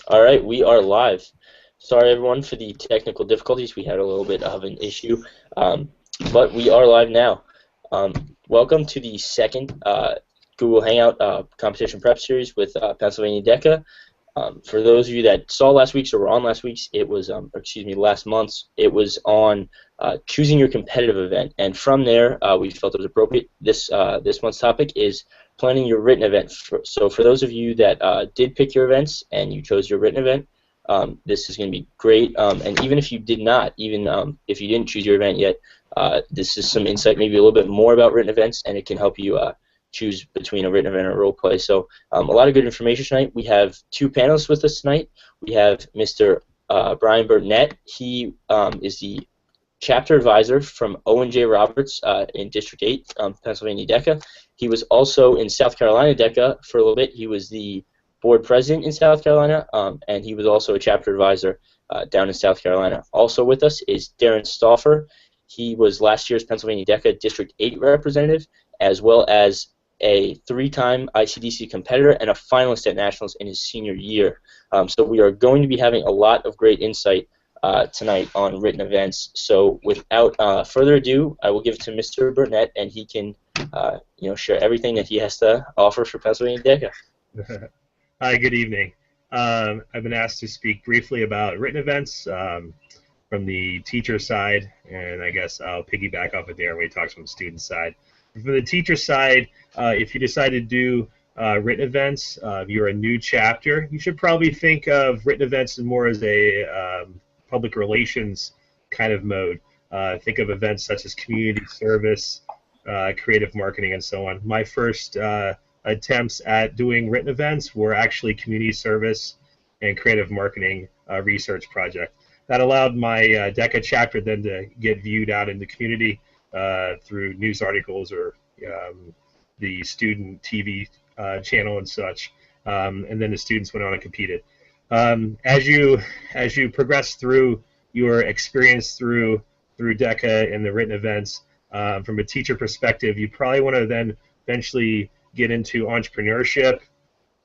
All right, we are live. Sorry, everyone, for the technical difficulties. We had a little bit of an issue, um, but we are live now. Welcome to the second Google Hangout competition prep series with Pennsylvania DECA. For those of you that saw last week's or were on last week's, it was, last month's, it was on choosing your competitive event. And from there, we felt it was appropriate. This month's topic is planning your written event. So for those of you that did pick your events and you chose your written event, this is going to be great. And even if you did not, even if you didn't choose your event yet, this is some insight, maybe a little bit more about written events, and it can help you choose between a written event and a role play. So a lot of good information tonight. We have two panelists with us tonight. We have Mr. Brian Burnett. He is the chapter advisor from Owen J. Roberts in District 8, Pennsylvania DECA. He was also in South Carolina DECA for a little bit. He was the board president in South Carolina, and he was also a chapter advisor down in South Carolina. Also with us is Darren Stauffer. He was last year's Pennsylvania DECA District 8 representative, as well as a three-time ICDC competitor and a finalist at Nationals in his senior year. So we are going to be having a lot of great insight tonight on written events. So without further ado, I will give it to Mr. Burnett, and he can share everything that he has to offer for Pennsylvania DECA. Hi, good evening. I've been asked to speak briefly about written events from the teacher side, and I guess I'll piggyback off of Darren when he talks from the student side. From the teacher side, if you decide to do written events, if you're a new chapter, you should probably think of written events more as a public relations kind of mode. Think of events such as community service, creative marketing, and so on. My first attempts at doing written events were actually community service and creative marketing research project. That allowed my DECA chapter then to get viewed out in the community through news articles or the student TV channel and such, and then the students went on and competed. As you progress through your experience through DECA and the written events, from a teacher perspective, you probably want to then eventually get into entrepreneurship,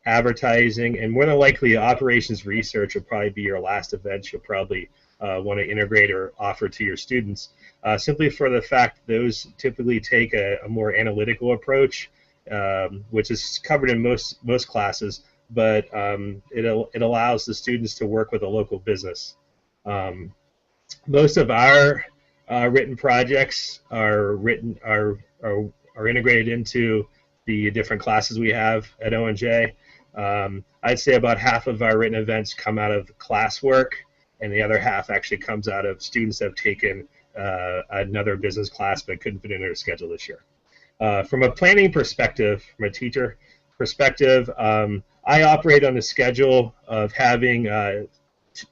advertising, and more than likely operations research will probably be your last event you'll probably want to integrate or offer to your students, simply for the fact those typically take a more analytical approach, which is covered in most classes, but it allows the students to work with a local business. Most of our written projects are integrated into the different classes we have at ONJ. I'd say about half of our written events come out of classwork, and the other half actually comes out of students that have taken another business class but couldn't fit in their schedule this year. From a planning perspective, from a teacher perspective, I operate on the schedule of having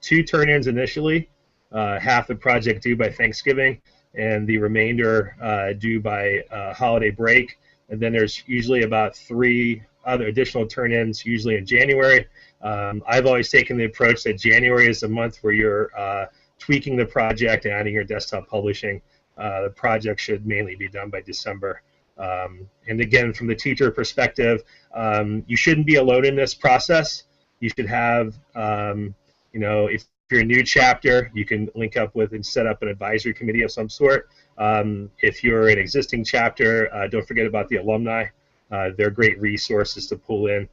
two turn-ins initially, half the project due by Thanksgiving, and the remainder due by holiday break. And then there's usually about 3 other additional turn-ins, usually in January. I've always taken the approach that January is the month where you're tweaking the project and adding your desktop publishing. The project should mainly be done by December. And again, from the teacher perspective, you shouldn't be alone in this process. You should have, if you're a new chapter, you can link up with and set up an advisory committee of some sort. If you're an existing chapter, don't forget about the alumni. They're great resources to pull in.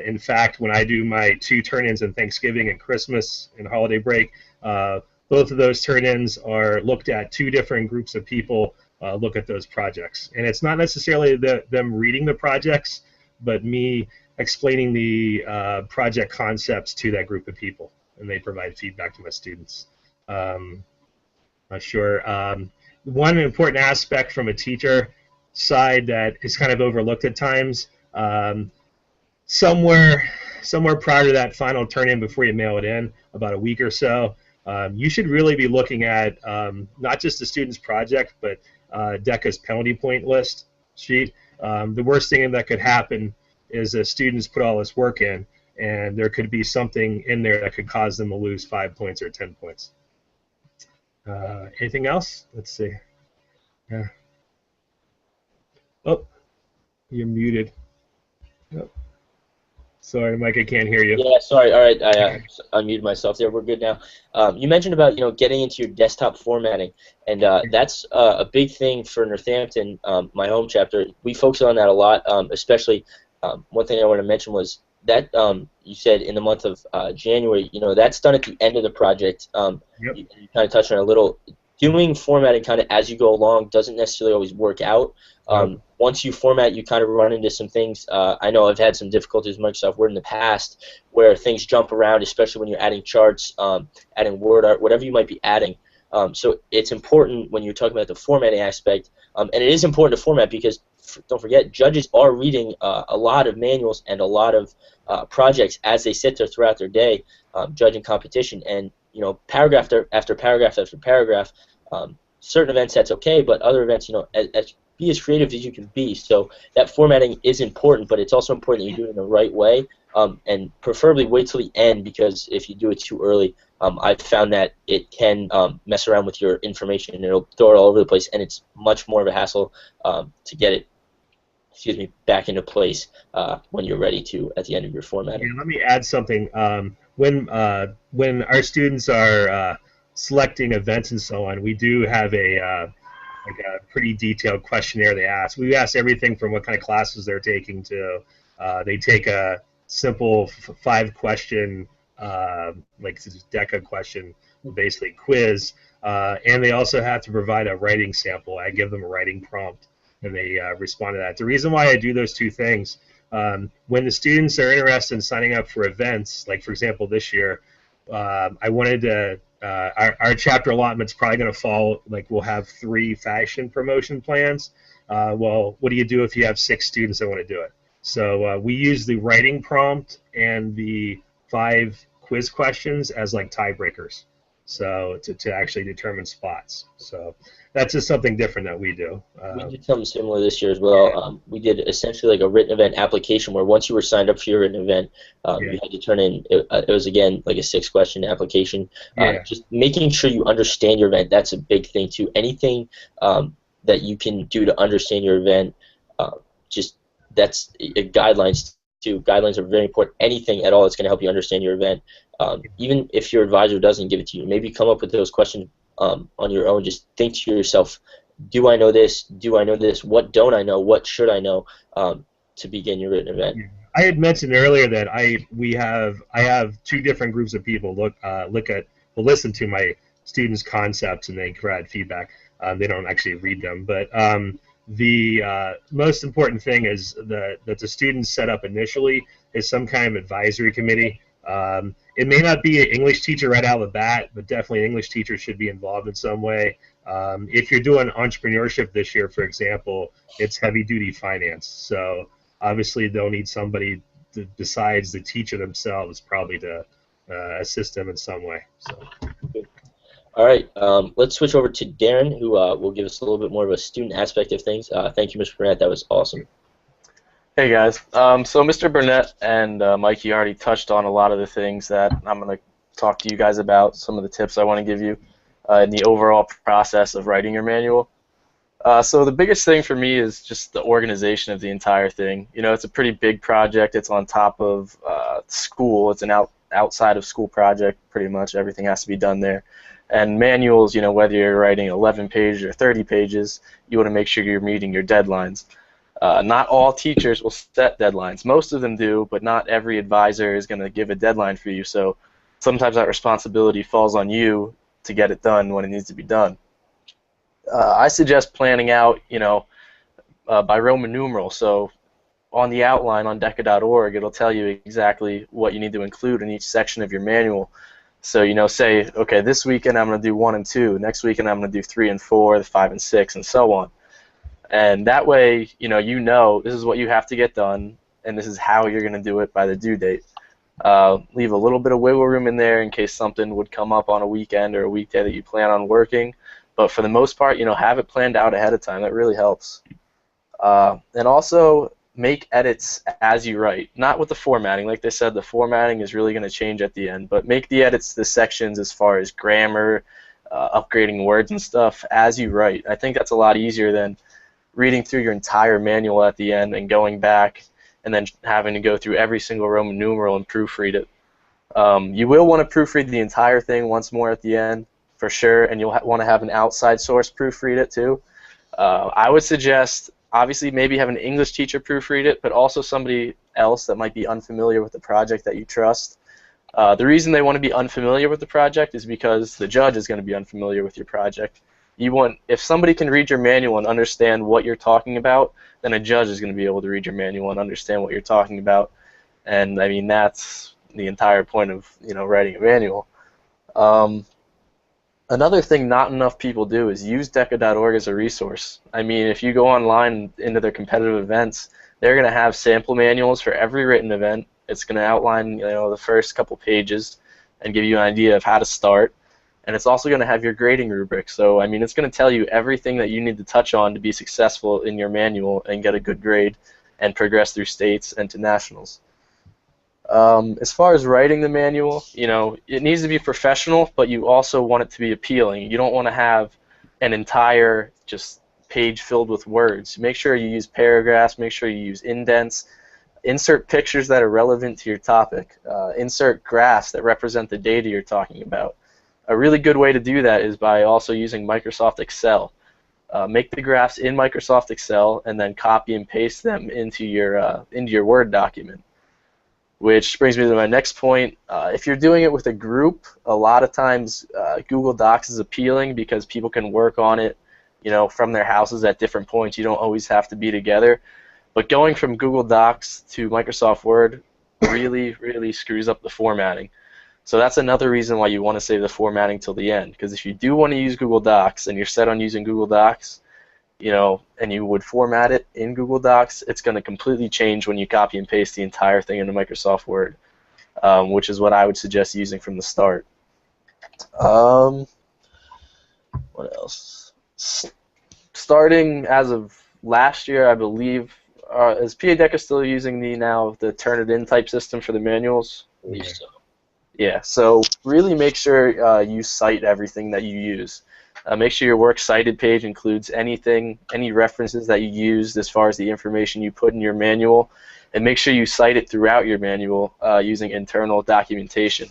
In fact, when I do my 2 turn-ins in Thanksgiving and Christmas and holiday break, both of those turn-ins are looked at 2 different groups of people look at those projects. And it's not necessarily them reading the projects, but me explaining the project concepts to that group of people, and they provide feedback to my students. One important aspect from a teacher side that is kind of overlooked at times, somewhere prior to that final turn-in before you mail it in, about a week or so, you should really be looking at not just the student's project, but DECA's penalty point list sheet. The worst thing that could happen is that students put all this work in, and there could be something in there that could cause them to lose 5 points or 10 points. Anything else? Let's see. Yeah. Oh, you're muted. Yep. Sorry, Mike, I can't hear you. Yeah, sorry. All right, I unmuted myself there. We're good now. You mentioned about getting into your desktop formatting, and that's a big thing for Northampton, my home chapter. We focus on that a lot, especially one thing I want to mention was that you said in the month of January, that's done at the end of the project. Yep. You kind of touched on it a little. Doing formatting kind of as you go along doesn't necessarily always work out. Once you format, you kind of run into some things. I know I've had some difficulties with Microsoft Word in the past where things jump around, especially when you're adding charts, adding word art, whatever you might be adding. So it's important when you're talking about the formatting aspect, and it is important to format because, don't forget, judges are reading a lot of manuals and a lot of projects as they sit there throughout their day, judging competition. And paragraph after paragraph after paragraph, certain events that's okay, but other events, be as creative as you can be. So that formatting is important, but it's also important that you do it in the right way, and preferably wait till the end, because if you do it too early, I've found that it can mess around with your information and it'll throw it all over the place, and it's much more of a hassle to get it back into place when you're ready to at the end of your formatting. Yeah, let me add something. When our students are selecting events and so on, we do have a pretty detailed questionnaire they ask. We ask everything from what kind of classes they're taking to they take a simple 5-question like DECA question, basically quiz, and they also have to provide a writing sample. I give them a writing prompt, and they respond to that. The reason why I do those two things, when the students are interested in signing up for events, like for example this year, I wanted to, our chapter allotment's probably going to fall, like we'll have 3 fashion promotion plans. Well, what do you do if you have 6 students that want to do it? So we use the writing prompt and the 5 quiz questions as like tiebreakers, so to actually determine spots. So that's just something different that we do. We did something similar this year as well. We did essentially like a written event application where once you were signed up for your written event, you had to turn in, it was again like a 6-question application. Just making sure you understand your event, that's a big thing too. Anything that you can do to understand your event, that's guidelines too. Guidelines are very important. Anything at all that's going to help you understand your event. Even if your advisor doesn't give it to you, maybe come up with those questions on your own. Just think to yourself, do I know this? Do I know this? What don't I know? What should I know to begin your written event? I had mentioned earlier that I have 2 different groups of people will listen to my students' concepts and they provide feedback. They don't actually read them, but the most important thing is that the students set up initially is some kind of advisory committee. It may not be an English teacher right out of the bat, but definitely an English teacher should be involved in some way. If you're doing entrepreneurship this year, for example, it's heavy-duty finance. So obviously they'll need somebody besides the teacher themselves probably to assist them in some way. So. All right, let's switch over to Darren, who will give us a little bit more of a student aspect of things. Thank you, Mr. Burnett. That was awesome. Hey guys, so Mr. Burnett and Mike, you already touched on a lot of the things that I'm going to talk to you guys about, some of the tips I want to give you in the overall process of writing your manual. So the biggest thing for me is just the organization of the entire thing. It's a pretty big project. It's on top of school. It's an outside of school project, pretty much. Everything has to be done there. And manuals, whether you're writing 11 pages or 30 pages, you want to make sure you're meeting your deadlines. Not all teachers will set deadlines. Most of them do, but not every advisor is going to give a deadline for you. So sometimes that responsibility falls on you to get it done when it needs to be done. I suggest planning out, by Roman numeral. So on the outline on deca.org, it'll tell you exactly what you need to include in each section of your manual. So, say, okay, this weekend I'm going to do 1 and 2. Next weekend I'm going to do 3 and 4, 5 and 6, and so on. And that way, this is what you have to get done, and this is how you're going to do it by the due date. Leave a little bit of wiggle room in there in case something would come up on a weekend or a weekday that you plan on working. But for the most part, have it planned out ahead of time. That really helps. And also make edits as you write. Not with the formatting. Like they said, the formatting is really going to change at the end. But make the edits to the sections as far as grammar, upgrading words and stuff as you write. I think that's a lot easier than reading through your entire manual at the end and going back and then having to go through every single Roman numeral and proofread it. You will want to proofread the entire thing once more at the end, for sure, and you'll want to have an outside source proofread it too. I would suggest, obviously, maybe have an English teacher proofread it, but also somebody else that might be unfamiliar with the project that you trust. The reason they want to be unfamiliar with the project is because the judge is going to be unfamiliar with your project. If somebody can read your manual and understand what you're talking about, then a judge is going to be able to read your manual and understand what you're talking about. And I mean, that's the entire point of writing a manual. Another thing not enough people do is use DECA.org as a resource. I mean, if you go online into their competitive events, they're going to have sample manuals for every written event. It's going to outline the first couple pages and give you an idea of how to start. And it's also going to have your grading rubric. So, I mean, it's going to tell you everything that you need to touch on to be successful in your manual and get a good grade and progress through states and to nationals. As far as writing the manual, it needs to be professional, but you also want it to be appealing. You don't want to have an entire just page filled with words. Make sure you use paragraphs, make sure you use indents, insert pictures that are relevant to your topic, insert graphs that represent the data you're talking about. A really good way to do that is by also using Microsoft Excel. Make the graphs in Microsoft Excel and then copy and paste them into your Word document. Which brings me to my next point. If you're doing it with a group, a lot of times Google Docs is appealing because people can work on it, from their houses at different points. You don't always have to be together. But going from Google Docs to Microsoft Word really, really screws up the formatting. So that's another reason why you want to save the formatting till the end. Because if you do want to use Google Docs and you're set on using Google Docs, and you would format it in Google Docs, it's going to completely change when you copy and paste the entire thing into Microsoft Word, which is what I would suggest using from the start. What else? Starting as of last year, I believe, is PA Deca still using the Turnitin type system for the manuals? Yeah. Yeah, so really make sure you cite everything that you use. Make sure your works cited page includes any references that you used as far as the information you put in your manual, and make sure you cite it throughout your manual using internal documentation.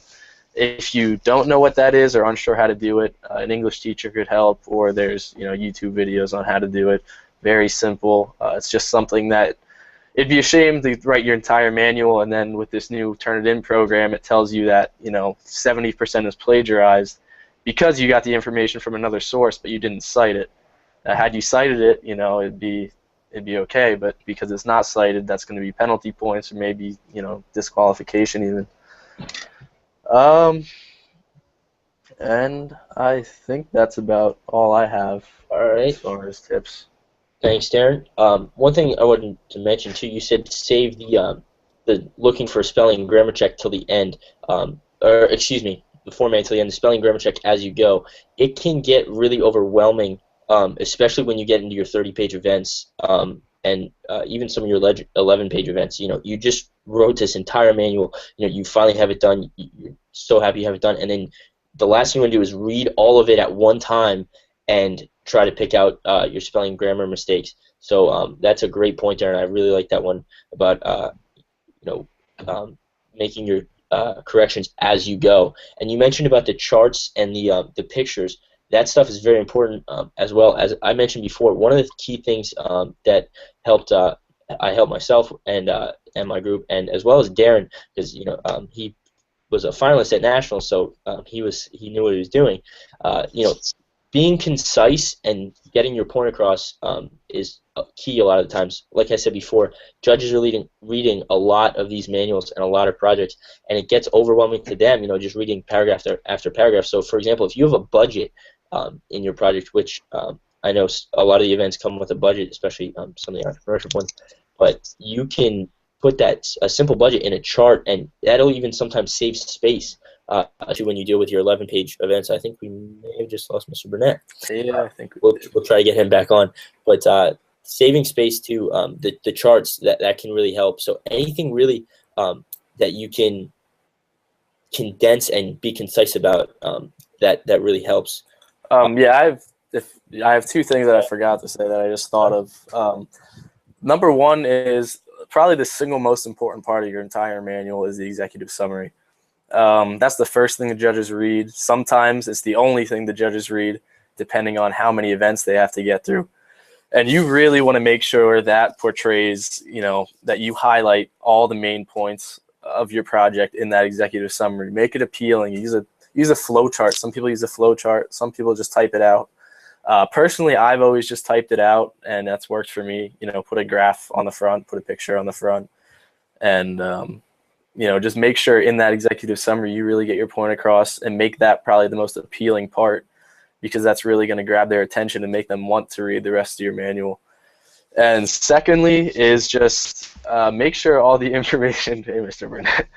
If you don't know what that is or unsure how to do it, an English teacher could help, or there's YouTube videos on how to do it. Very simple. It's just something that it'd be a shame to write your entire manual and then with this new Turnitin program it tells you that 70% is plagiarized because you got the information from another source but you didn't cite it. Had you cited it, it'd be okay, but because it's not cited, that's going to be penalty points or maybe disqualification even. And I think that's about all I have as far as tips. Thanks, Darren. One thing I wanted to mention too, you said save the looking for a spelling and grammar check till the end, or excuse me, the format till the end, the spelling and grammar check as you go. It can get really overwhelming, especially when you get into your 30-page events, and even some of your 11-page events. You just wrote this entire manual. You finally have it done. You're so happy you have it done, and then the last thing you want to do is read all of it at one time and try to pick out your spelling and grammar mistakes. So that's a great point there, and I really like that one about making your corrections as you go. And you mentioned about the charts and the pictures. That stuff is very important as well. As I mentioned before, one of the key things that helped I helped myself and my group, and as well as Darren, because he was a finalist at nationals, so he knew what he was doing. Being concise and getting your point across is key a lot of the times. Like I said before, judges are reading a lot of these manuals and a lot of projects, and it gets overwhelming to them, just reading paragraph after paragraph. So, for example, if you have a budget in your project, which I know a lot of the events come with a budget, especially some of the entrepreneurship ones, but you can put a simple budget in a chart, and that'll even sometimes save space to when you deal with your 11-page events. I think we may have just lost Mr. Burnett. Yeah, I think we'll try to get him back on. But saving space to the charts, that can really help. So anything really that you can condense and be concise about, that really helps. Yeah, I have two things that I forgot to say that I just thought of. Number one is probably the single most important part of your entire manual is the executive summary. That's the first thing the judges read. Sometimes it's the only thing the judges read, depending on how many events they have to get through. And you really want to make sure that portrays, that you highlight all the main points of your project in that executive summary. Make it appealing. Use a flow chart. Some people use a flow chart. Some people just type it out. Personally, I've always just typed it out, and that's worked for me. Put a graph on the front, put a picture on the front, and just make sure in that executive summary you really get your point across and make that probably the most appealing part, because that's really going to grab their attention and make them want to read the rest of your manual. And secondly is just make sure all the information, hey, Mr. Burnett,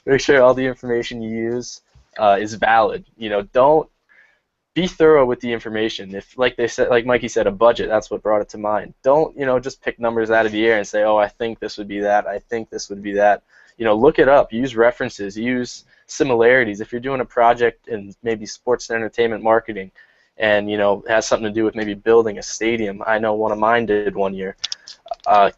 make sure all the information you use is valid. Don't be thorough with the information. If, like Mikey said, a budget, that's what brought it to mind. Don't, just pick numbers out of the air and say, oh, I think this would be that, I think this would be that. Look it up, use references, use similarities. If you're doing a project in maybe sports and entertainment marketing, and it has something to do with maybe building a stadium. I know one of mine did one year.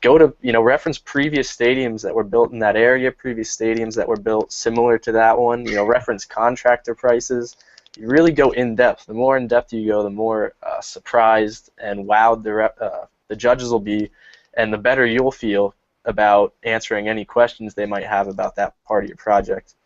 Go to reference previous stadiums that were built in that area, previous stadiums that were built similar to that one. Reference contractor prices. You really go in depth. The more in depth you go, the more surprised and wowed the judges will be, and the better you'll feel about answering any questions they might have about that part of your project.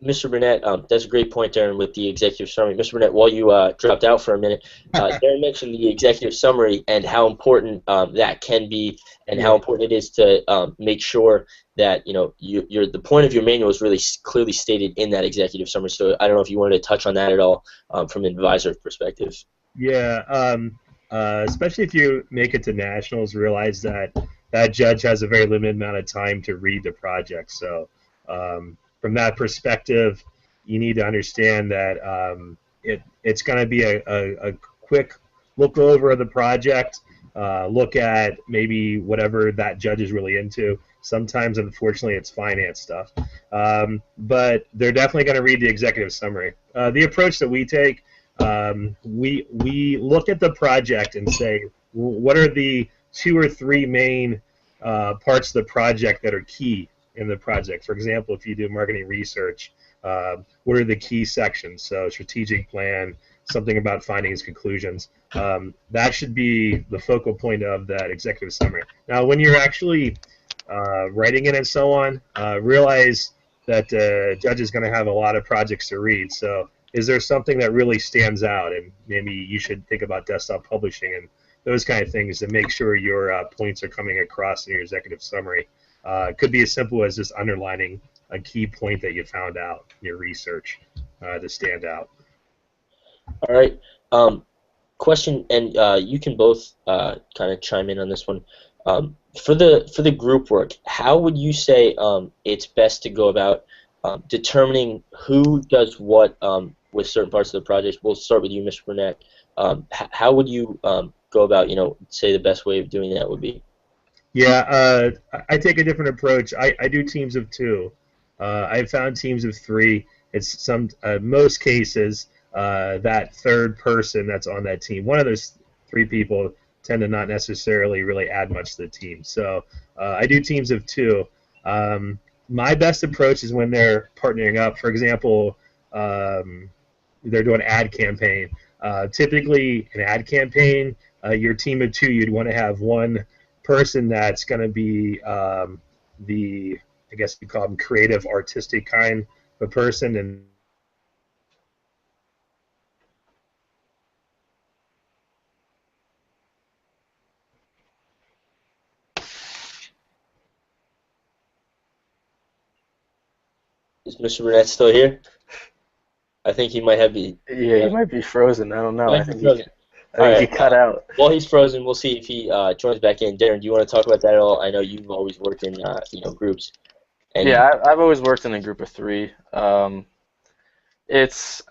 Mr. Burnett, that's a great point, Darren, with the executive summary. Mr. Burnett, while you dropped out for a minute, Darren mentioned the executive summary and how important that can be, and how important it is to make sure that the point of your manual is really clearly stated in that executive summary. So I don't know if you wanted to touch on that at all from an advisor perspective. Yeah, especially if you make it to nationals, realize that that judge has a very limited amount of time to read the project. So from that perspective, you need to understand that it's going to be a quick look over of the project, look at maybe whatever that judge is really into. Sometimes, unfortunately, it's finance stuff. But they're definitely going to read the executive summary. The approach that we take, we look at the project and say, what are the 2 or 3 main parts of the project that are key in the project? For example, if you do marketing research, what are the key sections? So strategic plan, something about findings, conclusions. That should be the focal point of that executive summary. Now, when you're actually writing it and so on, realize that the judge is going to have a lot of projects to read. So is there something that really stands out? And maybe you should think about desktop publishing and those kind of things to make sure your points are coming across in your executive summary. It could be as simple as just underlining a key point that you found out in your research to stand out. All right. Question, and you can both kind of chime in on this one. For the group work, how would you say it's best to go about determining who does what with certain parts of the project? We'll start with you, Mr. Burnett. How would you go about, say the best way of doing that would be? Yeah, I take a different approach. I do teams of 2. I've found teams of 3. It's most cases that third person that's on that team. One of those 3 people tend to not necessarily really add much to the team. So I do teams of 2. My best approach is when they're partnering up. For example, they're doing an ad campaign. Typically, an ad campaign, your team of 2, you'd want to have one person that's going to be I guess you call them creative, artistic kind of a person, and Is Mr. Burnett still here? I think he might have be. Yeah, he might be frozen. I don't know. I think he cut out. While he's frozen, we'll see if he joins back in. Darren, do you want to talk about that at all? I know you've always worked in groups. And yeah, I've always worked in a group of 3. There's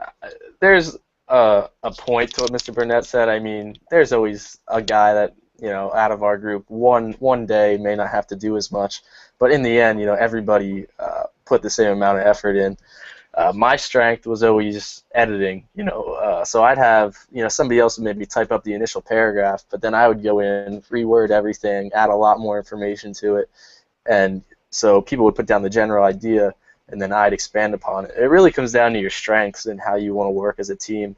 a point to what Mr. Burnett said. I mean, there's always a guy that out of our group one day may not have to do as much, but in the end, everybody put the same amount of effort in. My strength was always editing, so I'd have, somebody else would maybe type up the initial paragraph, but then I would go in, reword everything, add a lot more information to it, and so people would put down the general idea, and then I'd expand upon it. It really comes down to your strengths and how you want to work as a team.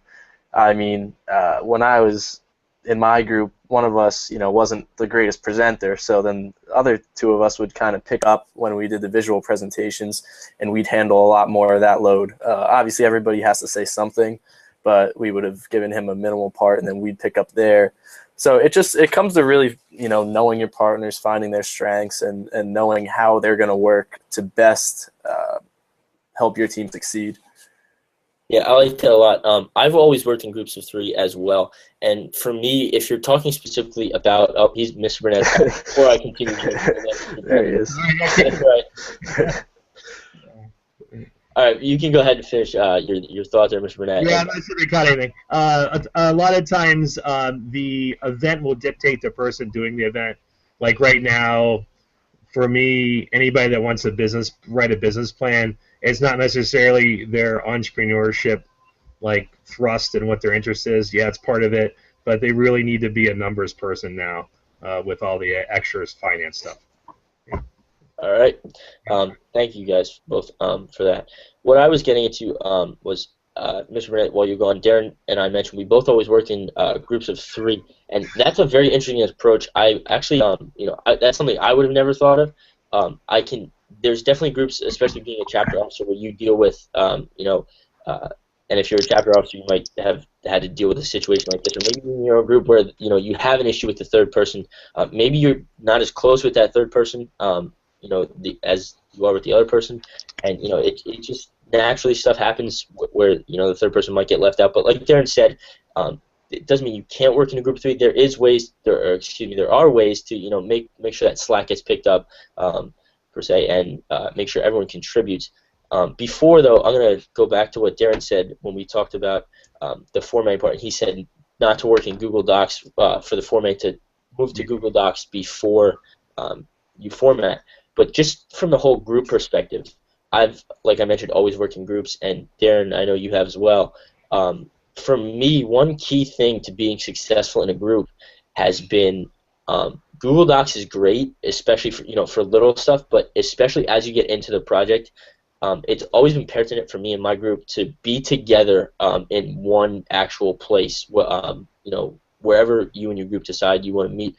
I mean, when I was in my group, one of us, wasn't the greatest presenter, so then the other two of us would kind of pick up when we did the visual presentations, and we'd handle a lot more of that load. Obviously, everybody has to say something, but we would have given him a minimal part, and then we'd pick up there. So it comes to really, knowing your partners, finding their strengths, and knowing how they're going to work to best help your team succeed. Yeah, I like that a lot. I've always worked in groups of 3 as well, and for me, if you're talking specifically about, he's Mr. Burnett. Before I continue, there he is. That's right. All right, you can go ahead and finish your thoughts there, Mr. Burnett. Yeah, I'm not sure to cut anything. A lot of times, the event will dictate the person doing the event. Like right now, for me, anybody that wants write a business plan, it's not necessarily their entrepreneurship thrust and what their interest is. Yeah, it's part of it, but they really need to be a numbers person now with all the extras finance stuff. All right. Thank you guys both for that. What I was getting into was Mr. Burnett, while you're gone, Darren and I mentioned we both always worked in groups of 3, and that's a very interesting approach. I actually, that's something I would have never thought of. There's definitely groups, especially being a chapter officer, where you deal with, and if you're a chapter officer, you might have had to deal with a situation like this, or maybe in your own group where you have an issue with the third person. Maybe you're not as close with that third person, as you are with the other person, and it just naturally stuff happens where the third person might get left out. But like Darren said, it doesn't mean you can't work in a group of 3. There are ways to make sure that slack gets picked up per se, and make sure everyone contributes. Before though, I'm gonna go back to what Darren said when we talked about the formatting part. He said not to work in Google Docs for the format, to move to Google Docs before you format. But just from the whole group perspective, I've, like I mentioned, always worked in groups, and Darren, I know you have as well. For me, one key thing to being successful in a group has been Google Docs is great, especially for little stuff, but especially as you get into the project, it's always been pertinent for me and my group to be together in one actual place. Wherever you and your group decide you want to meet,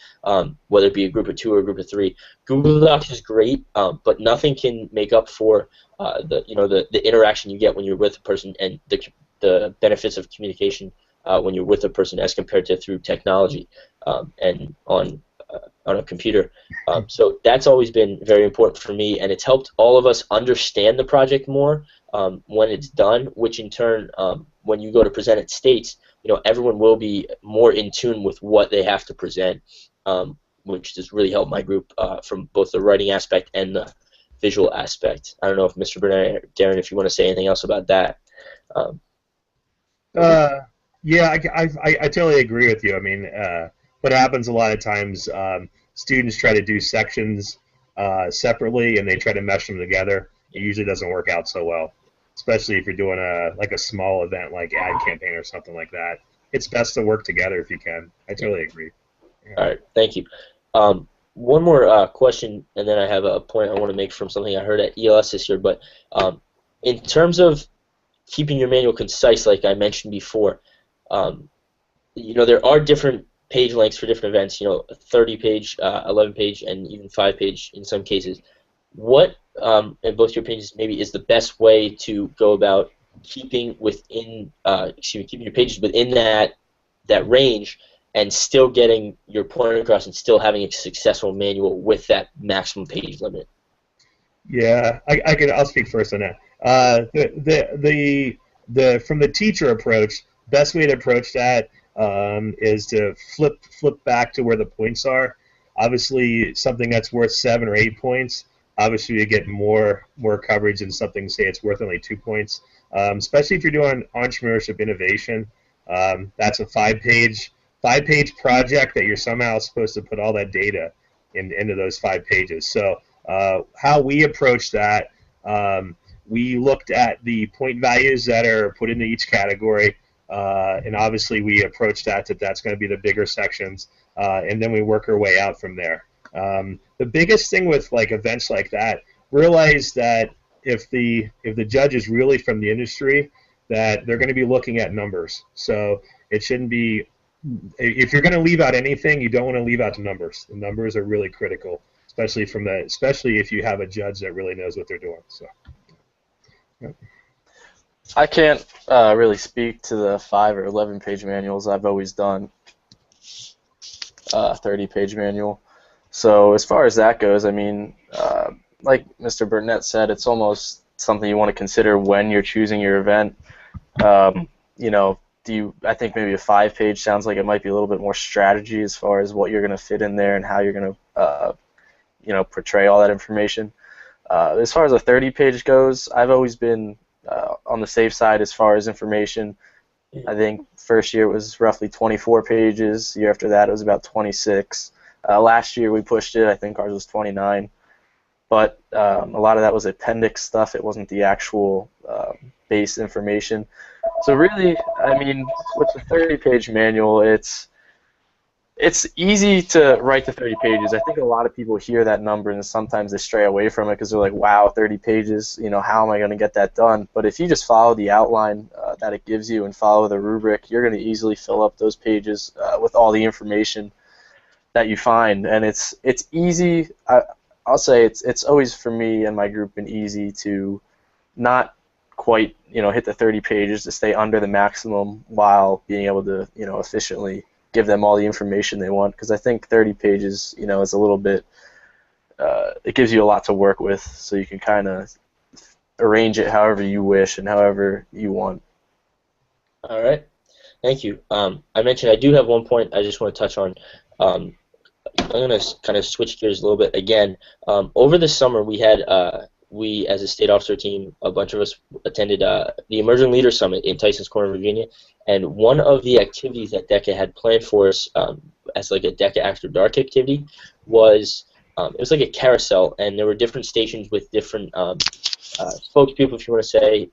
whether it be a group of 2 or a group of 3. Google Docs is great, but nothing can make up for the interaction you get when you're with a person, and the benefits of communication when you're with a person as compared to through technology and on a computer. So that's always been very important for me, and it's helped all of us understand the project more when it's done, which in turn, when you go to present at States, everyone will be more in tune with what they have to present, which has really helped my group from both the writing aspect and the visual aspect. I don't know if Mr. Burnett or Darren, if you want to say anything else about that. Yeah, I totally agree with you. I mean, what happens a lot of times, students try to do sections separately, and they try to mesh them together. It usually doesn't work out so well, especially if you're doing a small event like ad campaign or something like that. It's best to work together if you can. I totally agree. Yeah. All right, thank you. One more question, and then I have a point I want to make from something I heard at ELS this year. But in terms of keeping your manual concise, like I mentioned before, there are different page lengths for different events. 30-page, 11-page, and even 5-page in some cases. What, in both your opinions, maybe is the best way to go about keeping keeping your pages within that range, and still getting your point across, and still having a successful manual with that maximum page limit? Yeah, I'll speak first on that. From the teacher approach, best way to approach that is to flip back to where the points are. Obviously, something that's worth 7 or 8 points, obviously you get more coverage than something, say, it's worth only 2 points. Especially if you're doing entrepreneurship innovation, that's a 5-page project that you're somehow supposed to put all that data into those 5 pages. So how we approach that, we looked at the point values that are put into each category, and obviously we approached that's going to be the bigger sections, and then we work our way out from there. The biggest thing with like events like that, realize that if the judge is really from the industry, that they're going to be looking at numbers. So it shouldn't be, if you're going to leave out anything, you don't want to leave out the numbers. The numbers are really critical, especially if you have a judge that really knows what they're doing. So. Yeah. I can't really speak to the 5 or 11-page manuals. I've always done 30-page manual. So as far as that goes, I mean, like Mr. Burnett said, it's almost something you want to consider when you're choosing your event. You know, I think maybe a 5-page sounds like it might be a little bit more strategy as far as what you're going to fit in there and how you're going to, you know, portray all that information. As far as a 30-page goes, I've always been on the safe side as far as information. I think first year it was roughly 24 pages. The year after that it was about 26. Last year we pushed it. I think ours was 29. But a lot of that was appendix stuff. It wasn't the actual base information. So really, I mean, with the 30-page manual, it's easy to write the 30 pages. I think a lot of people hear that number and sometimes they stray away from it because they're like, wow, 30 pages, you know, how am I going to get that done? But if you just follow the outline that it gives you and follow the rubric, you're going to easily fill up those pages with all the information that you find. And it's easy. I'll say it's always, for me and my group, been easy to not quite, you know, hit the 30 pages, to stay under the maximum while being able to, you know, efficiently give them all the information they want, because I think 30 pages, you know, is a little bit, it gives you a lot to work with, so you can kind of arrange it however you wish and however you want. All right, thank you. I mentioned I do have one point I just want to touch on. I'm going to kind of switch gears a little bit again. Over the summer, we had, we as a state officer team, a bunch of us attended the Emerging Leader Summit in Tysons Corner, Virginia, and one of the activities that DECA had planned for us as like a DECA After Dark activity was, it was like a carousel, and there were different stations with different spokespeople, if you want to say,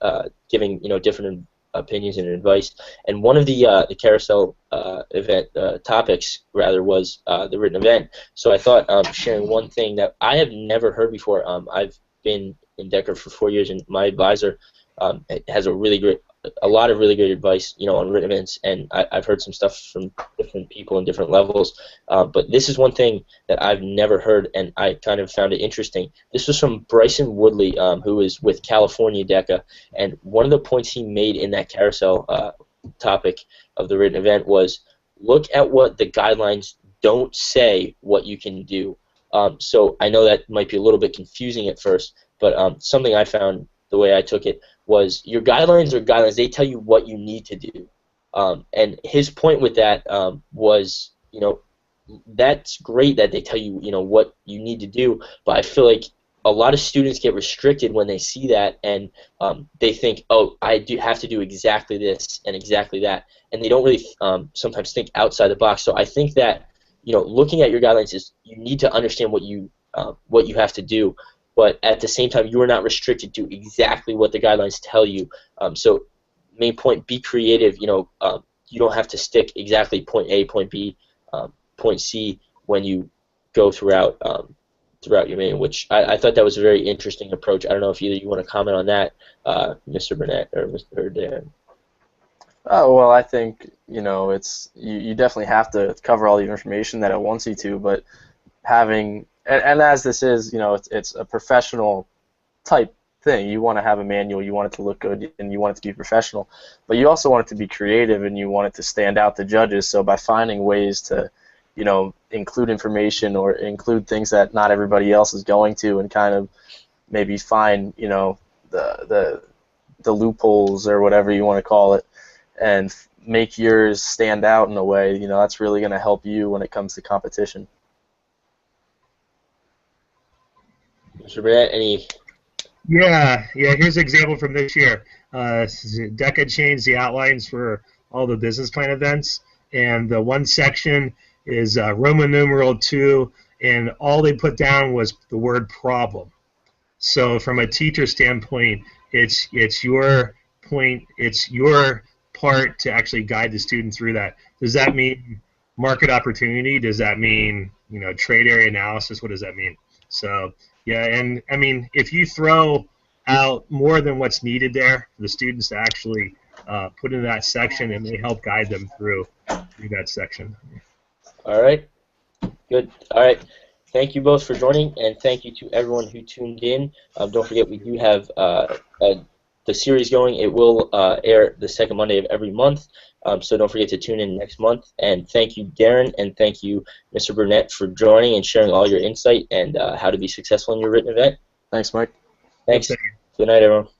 giving, you know, different opinions and advice. And one of the carousel event topics, rather, was the written event. So I thought sharing one thing that I have never heard before. I've been in DECA for 4 years, and my advisor has a lot of really great advice, you know, on written events, and I've heard some stuff from different people in different levels. But this is one thing that I've never heard, and I kind of found it interesting. This was from Bryson Woodley, who is with California DECA, and one of the points he made in that carousel topic of the written event was, look at what the guidelines don't say what you can do. So I know that might be a little bit confusing at first, but something I found, the way I took it, was your guidelines are guidelines. They tell you what you need to do. And his point with that was, you know, that's great that they tell you, you know, what you need to do, but I feel like a lot of students get restricted when they see that, and they think, oh, I do have to do exactly this and exactly that, and they don't really sometimes think outside the box. So I think that, you know, looking at your guidelines is, you need to understand what you have to do, but at the same time, you are not restricted to exactly what the guidelines tell you. So, main point: be creative. You know, you don't have to stick exactly point A, point B, point C when you go throughout your manual. Which I thought that was a very interesting approach. I don't know if either you want to comment on that, Mr. Burnett or Mr. Dan. Oh, well, I think, you know, it's you definitely have to cover all the information that it wants you to, but having, and as this is, you know, it's a professional type thing. You want to have a manual, you want it to look good, and you want it to be professional, but you also want it to be creative, and you want it to stand out to judges. So by finding ways to, you know, include information or include things that not everybody else is going to, and kind of maybe find, you know, the loopholes or whatever you want to call it, and make yours stand out in a way, you know, that's really going to help you when it comes to competition. Mr. Burnett, any? Yeah. Here's an example from this year. DECA changed the outlines for all the business plan events, and the one section is Roman numeral 2, and all they put down was the word problem. So from a teacher standpoint, it's your point, it's your part to actually guide the student through that. Does that mean market opportunity? Does that mean, you know, trade area analysis? What does that mean? So yeah, and I mean, if you throw out more than what's needed there for the students to actually put in that section, it may help guide them through that section. All right. Good. All right. Thank you both for joining, and thank you to everyone who tuned in. Don't forget, we do have the series going. It will air the second Monday of every month, so don't forget to tune in next month. And thank you, Darren, and thank you, Mr. Burnett, for joining and sharing all your insight and how to be successful in your written event. Thanks, Mike. Thanks. Good night, everyone.